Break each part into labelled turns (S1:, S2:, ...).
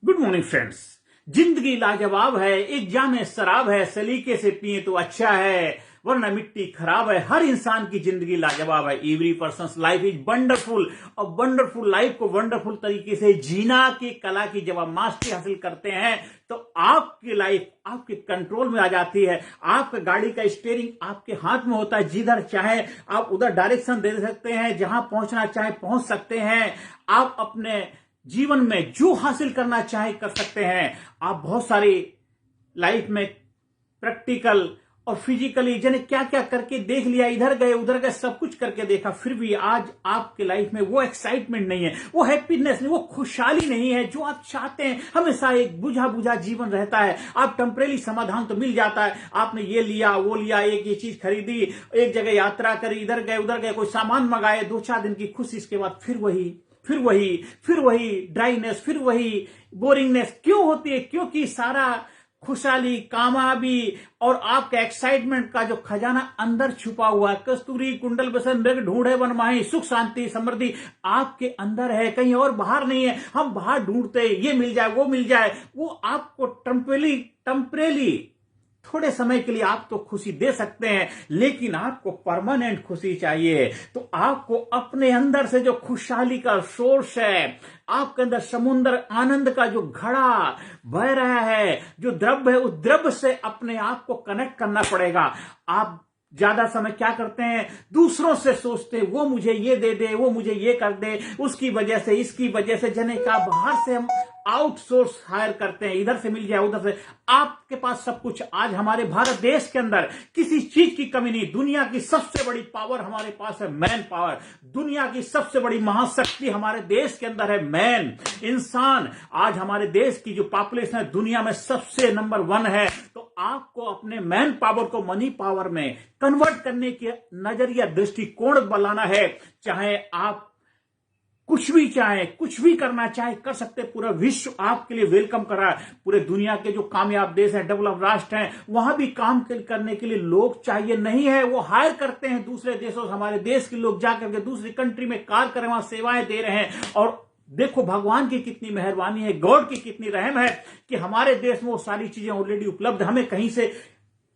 S1: Good morning friends. जिंदगी लाजवाब है, एक जामे शराब है, सलीके से पिए तो अच्छा है वरना मिट्टी खराब है। हर इंसान की जिंदगी लाजवाब है। Every persons life is wonderful और वंडरफुल लाइफ को वंडरफुल तरीके से जीना की कला की जब आप मास्टरी हासिल करते हैं तो आपकी लाइफ आपके कंट्रोल में आ जाती है। आपका गाड़ी का स्टीयरिंग आपके हाथ में होता है। जिधर चाहे आप उधर डायरेक्शन दे सकते हैं, जहां पहुंचना चाहे पहुंच सकते हैं। आप अपने जीवन में जो हासिल करना चाहे कर सकते हैं। आप बहुत सारी लाइफ में प्रैक्टिकल और फिजिकली जने क्या क्या करके देख लिया, इधर गए उधर गए, सब कुछ करके देखा, फिर भी आज आपके लाइफ में वो एक्साइटमेंट नहीं है, वो हैप्पीनेस नहीं, वो खुशहाली नहीं है जो आप चाहते हैं। हमेशा एक बुझा बुझा जीवन रहता है। आप टेम्परेरी समाधान तो मिल जाता है, आपने ये लिया वो लिया, एक ये चीज खरीदी, एक जगह यात्रा करी, इधर गए उधर गए, कोई सामान मंगाए, 2-4 दिन की खुशी, इसके बाद फिर वही ड्राइनेस, फिर वही बोरिंगनेस। क्यों होती है? क्योंकि सारा खुशहाली, कामयाबी और आपका एक्साइटमेंट का जो खजाना अंदर छुपा हुआ है, कस्तूरी कुंडल बसन मृग ढूंढे वन माही, सुख शांति समृद्धि आपके अंदर है, कहीं और बाहर नहीं है। हम बाहर ढूंढते ये मिल जाए वो मिल जाए, वो आपको टेम्परेली थोड़े समय के लिए आप तो खुशी दे सकते हैं, लेकिन आपको परमानेंट खुशी चाहिए। तो आपको अपने अंदर से जो खुशहाली का सोर्स है, आपके अंदर समुद्र आनंद का जो घड़ा बह रहा है, जो द्रव्य है, उस द्रव्य से अपने आप को कनेक्ट करना पड़ेगा। आप ज्यादा समय क्या करते हैं? दूसरों से सोचते हैं, वो मुझे ये दे दे, वो मुझे ये कर दे, उसकी वजह से इसकी वजह से, जने का बाहर से हम आउटसोर्स हायर करते हैं, इधर से मिल जाए उधर से। आपके पास सब कुछ। आज हमारे भारत देश के अंदर किसी चीज की कमी नहीं। दुनिया की सबसे बड़ी पावर हमारे पास है, मैन पावर। दुनिया की सबसे बड़ी महाशक्ति हमारे देश के अंदर है, मैन, इंसान। आज हमारे देश की जो पॉपुलेशन है दुनिया में सबसे नंबर 1 है। तो आपको अपने मैन पावर को मनी पावर में कन्वर्ट करने के नजरिया दृष्टिकोण बनाना है। चाहे आप कुछ भी चाहे, कुछ भी करना चाहे कर सकते। पूरा विश्व आपके लिए वेलकम कर रहा है। पूरे दुनिया के जो कामयाब देश हैं, डेवलप राष्ट्र हैं, वहां भी काम करने के लिए लोग चाहिए नहीं है, वो हायर करते हैं दूसरे देशों से। हमारे देश के लोग जाकर के दूसरी कंट्री में कार्य कर रहे हैं, वहां सेवाएं दे रहे हैं। और देखो भगवान की कितनी मेहरबानी है, गॉड की कितनी रहम है कि हमारे देश में वो सारी चीजें ऑलरेडी उपलब्ध। हमें कहीं से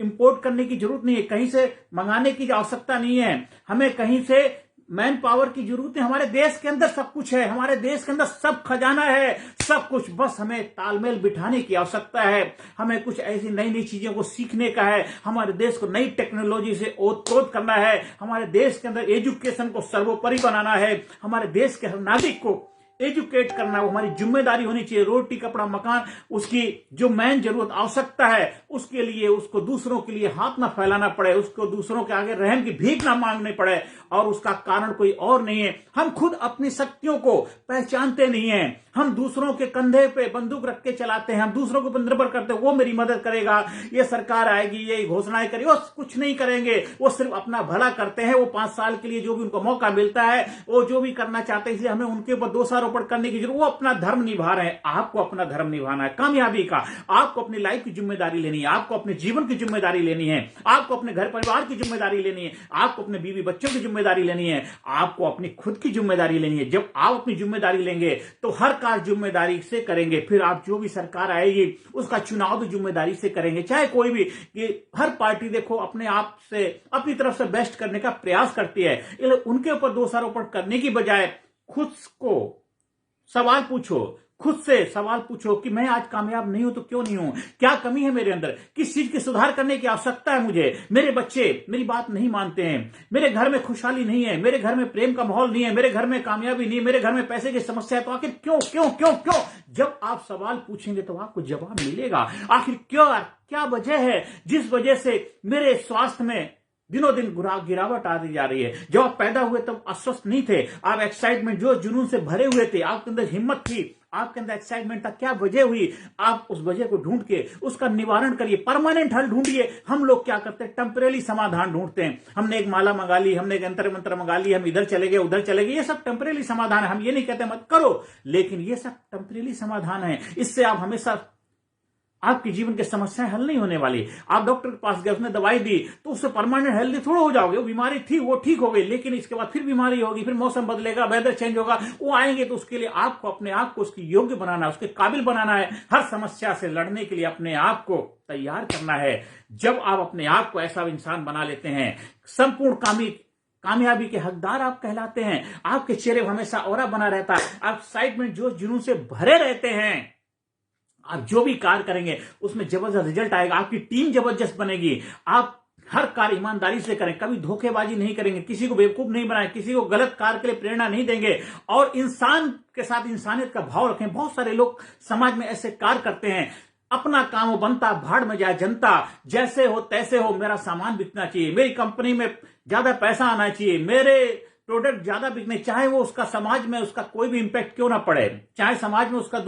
S1: इंपोर्ट करने की जरूरत नहीं है, कहीं से मंगाने की आवश्यकता नहीं है, हमें कहीं से मैन पावर की जरूरत है। हमारे देश के अंदर सब कुछ है, हमारे देश के अंदर सब खजाना है, सब कुछ। बस हमें तालमेल बिठाने की आवश्यकता है। हमें कुछ ऐसी नई नई चीजों को सीखने का है। हमारे देश को नई टेक्नोलॉजी से ओतप्रोत करना है। हमारे देश के अंदर एजुकेशन को सर्वोपरि बनाना है। हमारे देश के हर नागरिक को एजुकेट करना, वो हमारी जिम्मेदारी होनी चाहिए। रोटी कपड़ा मकान, उसकी जो मैन जरूरत आवश्यकता है, उसके लिए उसको दूसरों के लिए हाथ ना फैलाना पड़े, उसको दूसरों के आगे रहम की भीख ना मांगने पड़े। और उसका कारण कोई और नहीं है, हम खुद अपनी शक्तियों को पहचानते नहीं है। हम दूसरों के कंधे पे बंदूक रख के चलाते हैं, हम दूसरों को निर्भर करते हैं, वो मेरी मदद करेगा, ये सरकार आएगी, ये घोषणाएं करेगी। वो कुछ नहीं करेंगे, वो सिर्फ अपना भला करते हैं। वो 5 साल के लिए जो भी उनको मौका मिलता है, वो जो भी करना चाहते हैं, इसलिए हमें उनके ऊपर दोषारोपण करने की जरूरत। वो अपना धर्म निभा रहे हैं, आपको अपना धर्म निभाना है कामयाबी का। आपको अपनी लाइफ की जिम्मेदारी लेनी है, आपको अपने जीवन की जिम्मेदारी लेनी है, आपको अपने घर परिवार की जिम्मेदारी लेनी है, आपको अपने बीवी बच्चों की जिम्मेदारी लेनी है, आपको अपनी खुद की जिम्मेदारी लेनी है। जब आप अपनी जिम्मेदारी लेंगे तो हर कार्य जिम्मेदारी से करेंगे। फिर आप जो भी सरकार आएगी उसका चुनाव भी जिम्मेदारी से करेंगे, चाहे कोई भी। कि हर पार्टी देखो अपने आप से अपनी तरफ से बेस्ट करने का प्रयास करती है। उनके ऊपर दोषारोपण करने की बजाय खुद को सवाल पूछो, खुद से सवाल पूछो कि मैं आज कामयाब नहीं हूं तो क्यों नहीं हूं, क्या कमी है मेरे अंदर, किस चीज के सुधार करने की आवश्यकता है मुझे। मेरे बच्चे मेरी बात नहीं मानते हैं, मेरे घर में खुशहाली नहीं है, मेरे घर में प्रेम का माहौल नहीं है, मेरे घर में कामयाबी नहीं है, मेरे घर में पैसे की समस्या है। तो आखिर क्यों क्यों क्यों क्यों? जब आप सवाल पूछेंगे तो आपको जवाब मिलेगा। आखिर क्यों, क्या वजह है जिस वजह से मेरे स्वास्थ्य में दिनों दिन गिरावट आती जा रही है। जब आप पैदा हुए तब अस्वस्थ नहीं थे, आप एक्साइटमेंट जो जुनून से भरे हुए थे, आपके अंदर हिम्मत थी, आपके अंदर एक्साइटमेंट था। क्या वजह हुई? आप उस वजह को ढूंढ के उसका निवारण करिए, परमानेंट हल ढूंढिए। हम लोग क्या करते हैं? टेम्परेरी समाधान ढूंढते हैं। हमने एक माला मंगा ली, हमने एक यंत्र मंत्र मंगा ली, हम इधर चले गए उधर चले गए, ये सब टेम्परेरी समाधान है। हम ये नहीं कहते मत करो, लेकिन ये सब टेम्परेरी समाधान है। इससे आप हमेशा आपके जीवन की समस्याएं हल नहीं होने वाली। आप डॉक्टर के पास गए, उसने दवाई दी, तो उससे परमानेंट हेल्दी थोड़ा हो जाओगे। वो बीमारी थी, वो ठीक हो गई, लेकिन इसके बाद फिर बीमारी होगी, फिर मौसम बदलेगा, वेदर चेंज होगा, वो आएंगे। तो उसके लिए आपको अपने आप को उसकी योग्य बनाना है, उसके काबिल बनाना है। हर समस्या से लड़ने के लिए अपने आप को तैयार करना है। जब आप अपने आप को ऐसा इंसान बना लेते हैं, संपूर्ण कामयाबी के हकदार आप कहलाते हैं। आपके चेहरे पर हमेशा ऑरा बना रहता है, आप साइड में जोश जुनून से भरे रहते हैं। आप जो भी कार्य करेंगे उसमें जबरदस्त रिजल्ट आएगा, आपकी टीम जबरदस्त बनेगी। आप हर कार्य ईमानदारी से करें, कभी धोखेबाजी नहीं करेंगे, किसी को बेवकूफ नहीं बनाए, किसी को गलत कार्य के लिए प्रेरणा नहीं देंगे, और इंसान के साथ इंसानियत का भाव रखें। बहुत सारे लोग समाज में ऐसे कार्य करते हैं, अपना काम हो बनता, भाड़ में जाए जनता, जैसे हो तैसे हो, मेरा सामान बिकना चाहिए, मेरी कंपनी में ज्यादा पैसा आना चाहिए, मेरे प्रोडक्ट ज्यादा बिकने, चाहे वो उसका समाज में उसका कोई भी इंपैक्ट क्यों ना पड़े, चाहे समाज में उसका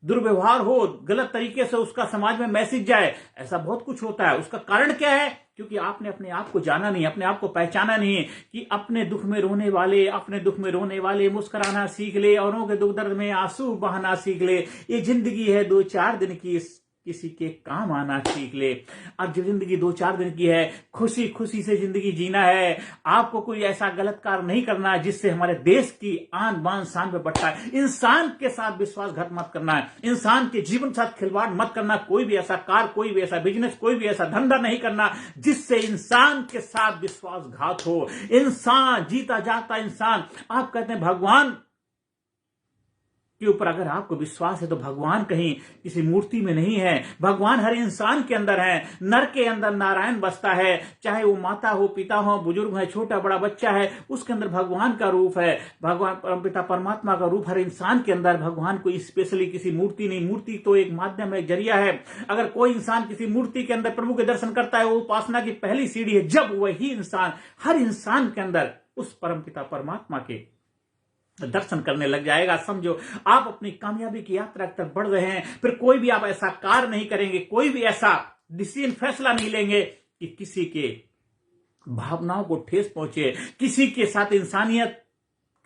S1: दुर्व्यवहार हो, गलत तरीके से उसका समाज में मैसेज जाए। ऐसा बहुत कुछ होता है। उसका कारण क्या है? क्योंकि आपने अपने आप को जाना नहीं, अपने आप को पहचाना नहीं कि अपने दुख में रोने वाले मुस्कुराना सीख ले, औरों के दुख दर्द में आंसू बहाना सीख ले। ये जिंदगी है 2-4 दिन की, किसी के काम आना सीख ले। अब जो जिंदगी 2-4 दिन की है, खुशी खुशी से जिंदगी जीना है। आपको कोई ऐसा गलत कार्य नहीं करना है जिससे हमारे देश की आन बान शान पे बढ़ता है। इंसान के साथ विश्वासघात मत करना है, इंसान के जीवन के साथ खिलवाड़ मत करना। कोई भी ऐसा कार्य, कोई भी ऐसा बिजनेस, कोई भी ऐसा धंधा नहीं करना जिससे इंसान के साथ विश्वासघात हो। इंसान जीता जाता इंसान। आप कहते हैं भगवान के ऊपर अगर आपको विश्वास है तो भगवान कहीं किसी मूर्ति में नहीं है, भगवान हर इंसान के अंदर है। नर के अंदर नारायण बसता है, चाहे वो माता हो, पिता हो, बुजुर्ग है, छोटा बड़ा बच्चा है, उसके अंदर भगवान का रूप है। भगवान परमपिता परमात्मा का रूप हर इंसान के अंदर। भगवान कोई स्पेशली किसी मूर्ति नहीं, मूर्ति तो एक माध्यम है, जरिया है। अगर कोई इंसान किसी मूर्ति के अंदर प्रभु के दर्शन करता है, वो उपासना की पहली सीढ़ी है। जब वही इंसान हर इंसान के अंदर उस परमपिता परमात्मा के दर्शन करने लग जाएगा, समझो आप अपनी कामयाबी की यात्रा तक बढ़ रहे हैं। फिर कोई भी आप ऐसा कार्य नहीं करेंगे, कोई भी ऐसा डिसीजन फैसला नहीं लेंगे कि किसी के भावनाओं को ठेस पहुंचे, किसी के साथ इंसानियत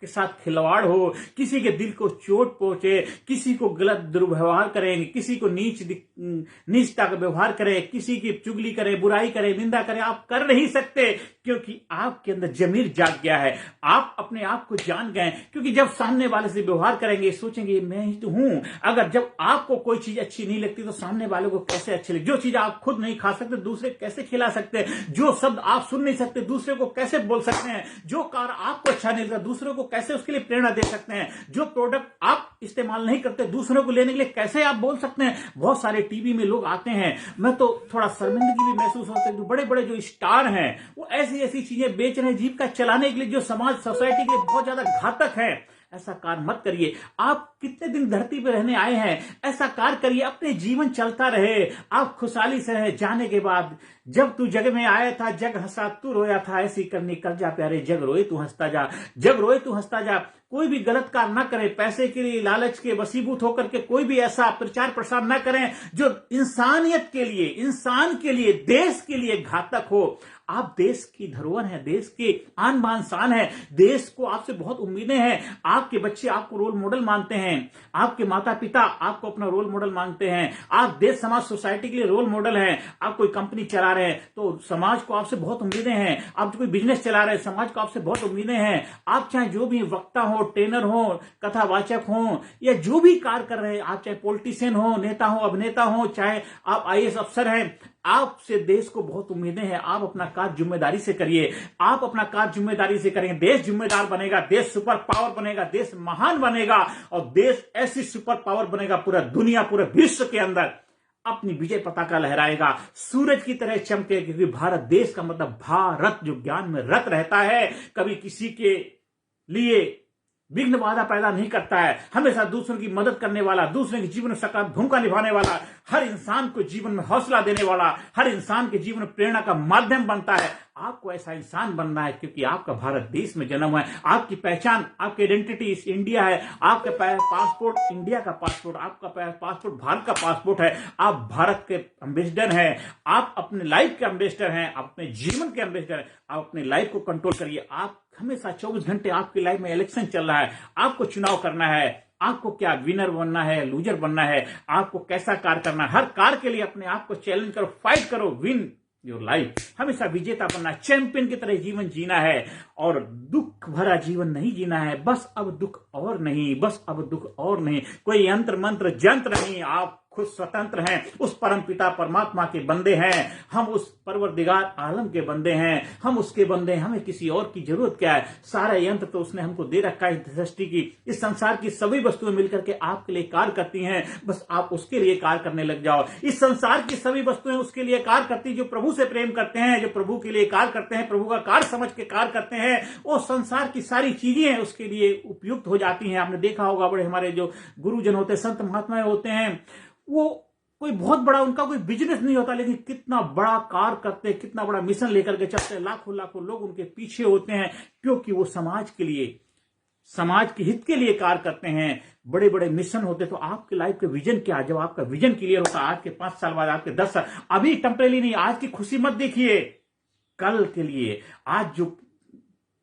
S1: के साथ खिलवाड़ हो, किसी के दिल को चोट पहुंचे, किसी को गलत दुर्व्यवहार करेंगे, किसी को नीचता का व्यवहार करें, किसी की चुगली करें, बुराई करें, निंदा करें। आप कर नहीं सकते क्योंकि आपके अंदर जमीर जाग गया है, आप अपने आप को जान गए। क्योंकि जब सामने वाले से व्यवहार करेंगे, सोचेंगे मैं ही तो हूं। अगर जब आपको कोई चीज अच्छी नहीं लगती तो सामने वाले को कैसे अच्छी लगती? जो चीज आप खुद नहीं खा सकते दूसरे कैसे खिला सकते? जो शब्द आप सुन नहीं सकते दूसरे को कैसे बोल सकते हैं? जो कार्य आपको अच्छा नहीं लगता दूसरे को कैसे उसके लिए प्रेरणा दे सकते हैं? जो प्रोडक्ट आप इस्तेमाल नहीं करते दूसरों को लेने के लिए कैसे आप बोल सकते हैं? बहुत सारे टीवी में लोग आते हैं, मैं तो थोड़ा शर्मिंदगी भी महसूस होता है। बड़े बड़े जो स्टार हैं वो ऐसी चीजें बेच रहे हैं जीविका चलाने के लिए जो समाज सोसाइटी के लिए बहुत ज्यादा घातक है। ऐसा कार्य मत करिए। आप कितने दिन धरती पर रहने आए हैं, ऐसा कार्य करिए, अपने जीवन चलता रहे, आप खुशहाली से रहे। जाने के बाद जब तू जग में आया था, जग हंसा तू रोया था, ऐसी करनी कर जा प्यारे, जग रोए तू हंसता जा, जग रोए तू हंसता जा। कोई भी गलत कार्य ना करें, पैसे के लिए लालच के वशीभूत होकर के कोई भी ऐसा प्रचार प्रसार ना करें जो इंसानियत के लिए, इंसान के लिए, देश के लिए घातक हो। आप देश की धरोहर हैं, देश की आन बान शान है, देश को आपसे बहुत उम्मीदें हैं। आपके बच्चे आपको रोल मॉडल मानते हैं, आपके माता पिता आपको अपना रोल मॉडल मानते हैं, आप देश समाज सोसाइटी के लिए रोल मॉडल हैं। आप कोई कंपनी चला रहे हैं तो समाज को आपसे बहुत उम्मीदें हैं, आप कोई बिजनेस चला रहे हैं समाज को आपसे बहुत उम्मीदें हैं। आप चाहे जो भी वक्ता हो, ट्रेनर हो, कथावाचक हो, या जो भी कार्य कर रहे हैं, आप चाहे पॉलिटिशियन हो, नेता हो, अभिनेता हो, चाहे आप IAS अफसर हैं, आपसे देश को बहुत उम्मीदें हैं। आप अपना कार्य जिम्मेदारी से करिए, आप अपना कार्य जिम्मेदारी से करेंगे, देश जिम्मेदार बनेगा, देश सुपर पावर बनेगा, देश महान बनेगा, और देश ऐसी सुपर पावर बनेगा पूरा दुनिया, पूरे विश्व के अंदर अपनी विजय पताका लहराएगा, सूरज की तरह चमके। क्योंकि भारत देश का मतलब भारत जो ज्ञान में रत रहता है, कभी किसी के लिए विघ्न बाधा पैदा नहीं करता है, हमेशा दूसरों की मदद करने वाला, दूसरों के जीवन में सकारात्मक भूमिका निभाने वाला, हर इंसान को जीवन में हौसला देने वाला, हर इंसान के जीवन में प्रेरणा का माध्यम बनता है। आपको ऐसा इंसान बनना है क्योंकि आपका भारत देश में जन्म है, आपकी पहचान, आपकी आइडेंटिटी इंडिया है, आपका पासपोर्ट इंडिया का पासपोर्ट, आपका पासपोर्ट भारत का पासपोर्ट है। आप भारत के एम्बेसडर हैं, आप अपने लाइफ के एम्बेसडर हैं, आप अपने जीवन के एम्बेसडर हैं। आप अपने लाइफ को कंट्रोल करिए। आप हमेशा 24 घंटे आपकी लाइफ में इलेक्शन चल रहा है, आपको चुनाव करना है, आपको क्या विनर बनना है, लूजर बनना है, आपको कैसा कार्य करना है। हर कार्य के लिए अपने आप को चैलेंज करो, फाइट करो, विन योर लाइफ। हमेशा विजेता बनना, चैंपियन की तरह जीवन जीना है और दुख भरा जीवन नहीं जीना है। बस अब दुख और नहीं, बस अब दुख और नहीं। कोई यंत्र मंत्र जंत्र नहीं, आप खुद स्वतंत्र हैं, उस परम पिता परमात्मा के बंदे हैं। हम उस परवरदिगार आलम के बंदे हैं, हम उसके बंदे हैं। हमें किसी और की जरूरत क्या है? सारा यंत्र तो उसने हमको दे रखा है। इस सृष्टि की, इस संसार की सभी वस्तुएं मिलकर के आपके लिए कार्य करती हैं। बस आप उसके लिए कार्य करने लग जाओ। इस संसार की सभी वस्तुएं उसके लिए कार्य करती, जो प्रभु से प्रेम करते हैं, जो प्रभु के लिए कार्य करते हैं, प्रभु का कार्य समझ के कार्य करते हैं, वो संसार की सारी चीजें उसके लिए उपयुक्त हो जाती हैं। आपने देखा होगा, बड़े हमारे जो गुरुजन होते हैं, संत महात्मा होते हैं, वो कोई बहुत बड़ा उनका कोई बिजनेस नहीं होता, लेकिन कितना बड़ा कार्य करते हैं, कितना बड़ा मिशन लेकर के चलते हैं। लाखों लाखों लोग उनके पीछे होते हैं, क्योंकि वो समाज के लिए, समाज के हित के लिए कार्य करते हैं। बड़े बड़े मिशन होते। तो आपके लाइफ के विजन क्या? जब आपका विजन क्लियर होता, आज के 5 साल बाद, आपके 10 साल, अभी टेम्परेरी नहीं, आज की खुशी मत देखिए, कल के लिए। आज जो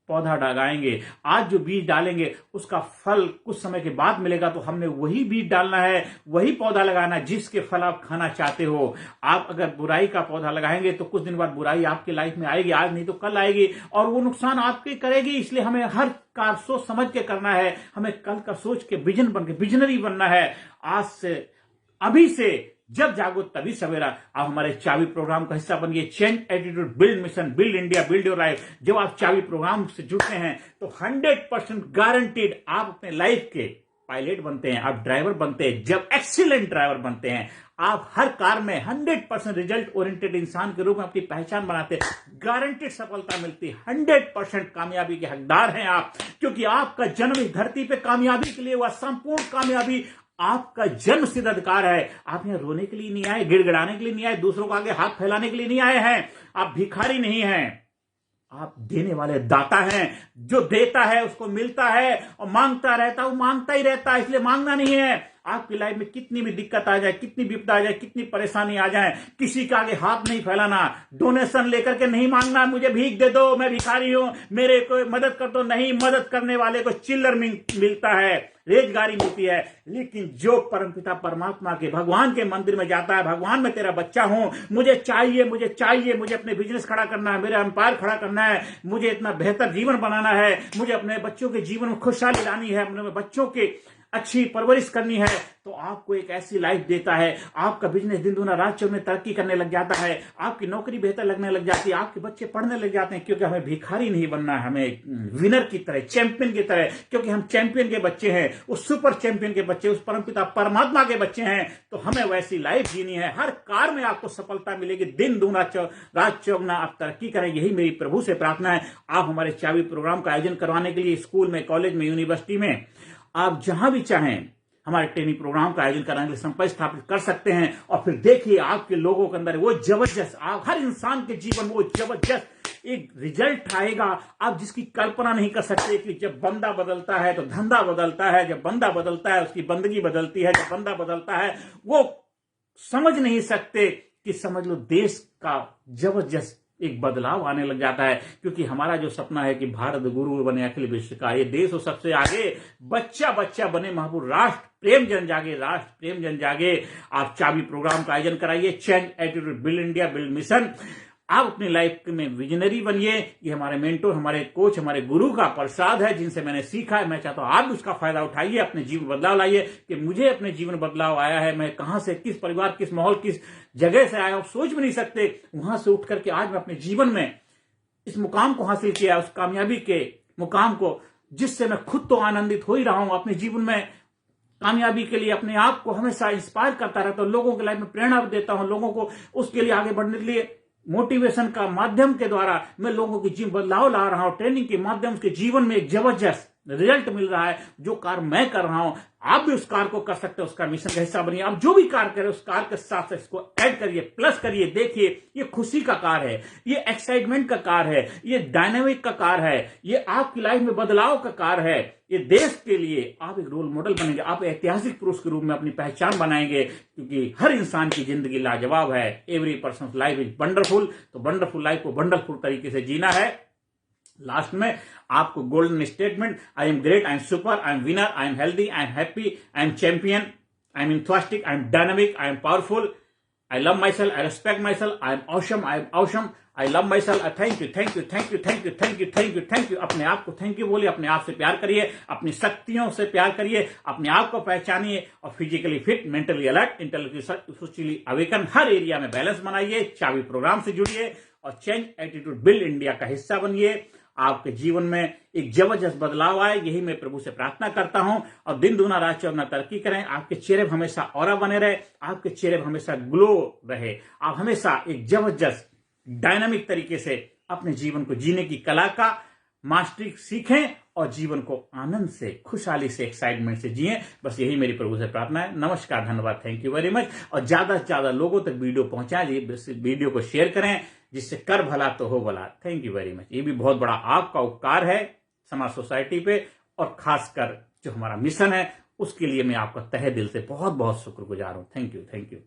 S1: पौधा लगाएंगे, आज जो बीज डालेंगे, उसका फल कुछ समय के बाद मिलेगा। तो हमने वही बीज डालना है, वही पौधा लगाना है जिसके फल आप खाना चाहते हो। आप अगर बुराई का पौधा लगाएंगे तो कुछ दिन बाद बुराई आपकी लाइफ में आएगी, आज नहीं तो कल आएगी, और वो नुकसान आपके करेगी। इसलिए हमें हर कार्य सोच समझ के करना है। हमें कल का सोच के विजन बन के विजनरी बनना है। आज से, अभी से, जब जागो तभी सवेरा। आप हमारे चाबी प्रोग्राम का हिस्सा बनिए। Change attitude, build mission, build India, build your life. जब आप चाबी प्रोग्राम से जुड़ते हैं तो 100% गारंटीड आप अपने लाइफ के पायलट बनते हैं, आप ड्राइवर बनते हैं। जब एक्सीलेंट ड्राइवर बनते हैं, आप हर कार में 100% रिजल्ट ओरिएंटेड इंसान के रूप में अपनी पहचान बनाते हैं, गारंटेड सफलता मिलती है। 100% कामयाबी के हकदार हैं आप, क्योंकि आपका जन्म इस धरती पे कामयाबी के लिए हुआ। संपूर्ण कामयाबी आपका जन्म सिद्ध अधिकार है। आप यहां रोने के लिए नहीं आए, गिड़गिड़ाने के लिए नहीं आए, दूसरों को आगे हाथ फैलाने के लिए नहीं आए हैं। आप भिखारी नहीं हैं, आप देने वाले दाता हैं। जो देता है उसको मिलता है, और मांगता रहता है वो मांगता ही रहता है। इसलिए मांगना नहीं है। आपकी लाइफ में कितनी भी दिक्कत आ जाए, कितनी विपदा आ जाए, कितनी परेशानी आ जाए, किसी का आगे हाथ नहीं फैलाना, डोनेशन लेकर के नहीं मांगना, मुझे भीख दे दो, मैं भिखारी हूं, मेरे को मदद कर दो। नहीं, मदद करने वाले को चिल्लर मिलता है, रेजगारी मिलती है। लेकिन जो परमपिता परमात्मा के, भगवान के मंदिर में जाता है, भगवान मैं तेरा बच्चा हूं, मुझे चाहिए, मुझे चाहिए, मुझे अपने बिजनेस खड़ा करना है, मेरा एम्पायर खड़ा करना है, मुझे इतना बेहतर जीवन बनाना है, मुझे अपने बच्चों के जीवन में खुशहाली लानी है, अपने बच्चों के अच्छी परवरिश करनी है, तो आपको एक ऐसी लाइफ देता है। आपका बिजनेस दिन दुना रात चौगुना तरक्की करने लग जाता है, आपकी नौकरी बेहतर लगने लग जाती है, आपके बच्चे पढ़ने लग जाते हैं। क्योंकि हमें भिखारी नहीं बनना है, हमें विनर की तरह, चैंपियन की तरह। क्योंकि हम चैंपियन के बच्चे हैं, उस सुपर चैंपियन के बच्चे, उस परमपिता परमात्मा के बच्चे हैं। तो हमें वैसी लाइफ जीनी है। हर कार्य में आपको सफलता मिलेगी, दिन दूना रात चौगुना आप तरक्की करें, यही मेरी प्रभु से प्रार्थना है। आप हमारे चाबी प्रोग्राम का आयोजन करवाने के लिए स्कूल में, कॉलेज में, यूनिवर्सिटी में, आप जहां भी चाहें हमारे ट्रेनिंग प्रोग्राम का आयोजन कराने के लिए संपर्क स्थापित कर सकते हैं। और फिर देखिए आपके लोगों के अंदर वो जबरदस्त, आप हर इंसान के जीवन में वो जबरदस्त एक रिजल्ट आएगा, आप जिसकी कल्पना नहीं कर सकते। कि जब बंदा बदलता है तो धंधा बदलता है, जब बंदा बदलता है उसकी बंदगी बदलती है, जब बंदा बदलता है वो समझ नहीं सकते कि समझ लो देश का जबरदस्त एक बदलाव आने लग जाता है। क्योंकि हमारा जो सपना है कि भारत गुरु बने अखिल विश्व का, ये देश हो सबसे आगे, बच्चा बच्चा बने महापुर, राष्ट्र प्रेम जन जागे, राष्ट्र प्रेम जन जागे। आप चाबी प्रोग्राम का आयोजन कराइए। Change attitude, build India, build mission. आप अपनी लाइफ में विजनरी बनिए। ये हमारे मेंटोर, हमारे कोच, हमारे गुरु का प्रसाद है, जिनसे मैंने सीखा है। मैं चाहता हूं आप भी उसका फायदा उठाइए, अपने जीवन बदलाव लाइए। कि मुझे अपने जीवन बदलाव आया है, मैं कहां से, किस परिवार, किस माहौल, किस जगह से आया, आप सोच भी नहीं सकते। वहां से उठ करके आज मैं अपने जीवन में इस मुकाम को हासिल किया, उस कामयाबी के मुकाम को, जिससे मैं खुद तो आनंदित हो ही रहा हूं। अपने जीवन में कामयाबी के लिए अपने आप को हमेशा इंस्पायर करता रहता हूं, लोगों की लाइफ में प्रेरणा देता हूं, लोगों को उसके लिए आगे बढ़ने के लिए मोटिवेशन का माध्यम के द्वारा मैं लोगों के जीवन बदलाव ला रहा हूं। ट्रेनिंग के माध्यम से जीवन में एक जबरदस्त रिजल्ट मिल रहा है। जो कार्य मैं कर रहा हूं, आप भी उस कार्य को कर सकते हो, उसका मिशन का हिस्सा बनिए। आप जो भी कार्य करें उस कार्य के साथ इसको ऐड करिए, प्लस करिए। देखिए ये खुशी का कार्य है, ये एक्साइटमेंट का कार्य है, ये डायनामिक का कार्य है, ये आपकी लाइफ में बदलाव का कार्य है। ये देश के लिए आप एक रोल मॉडल बनेंगे, आप ऐतिहासिक पुरुष के रूप में अपनी पहचान बनाएंगे। क्योंकि हर इंसान की जिंदगी लाजवाब है। Every person life is wonderful. तो वंडरफुल लाइफ को वंडरफुल तरीके से जीना है। लास्ट में आपको golden statement, I am great, I am super, I am winner, I am healthy, I am happy, I am champion, I am enthusiastic, I am dynamic, I am powerful, I love myself, I respect myself, I am awesome, I love myself, thank you, thank you, thank you, thank you, thank you, thank you, thank you। अपने आप को thank you बोलिए, अपने आप से प्यार करिए, अपनी शक्तियों से प्यार करिए, अपने आप को पहचानिए और physically fit, mentally alert, intellectually socially awaken, हर एरिया में बैलेंस बनाइए। चाबी प्रोग्राम से जुड़िए और चेंज एटीट्यूड बिल्ड इंडिया का हिस्सा बनिए। आपके जीवन में एक जबरदस्त बदलाव आए, यही मैं प्रभु से प्रार्थना करता हूं। और दिन दुना रात चौगुना तरक्की करें, आपके चेहरे पर हमेशा ऑरा बने रहे, आपके चेहरे पर हमेशा ग्लो रहे, आप हमेशा एक जबरदस्त डायनामिक तरीके से अपने जीवन को जीने की कला का मास्टरी सीखें और जीवन को आनंद से, खुशहाली से, एक्साइटमेंट से जिएं। बस यही मेरी प्रभु से प्रार्थना है। नमस्कार, धन्यवाद, थैंक यू वेरी मच। और ज्यादा से ज्यादा लोगों तक वीडियो पहुंचाएं, वीडियो को शेयर करें, जिससे कर भला तो हो भला। Thank you very much. ये भी बहुत बड़ा आपका उपकार है समाज सोसाइटी पे, और खासकर जो हमारा मिशन है उसके लिए मैं आपका तहे दिल से बहुत बहुत शुक्रगुजार हूं। Thank you, thank you.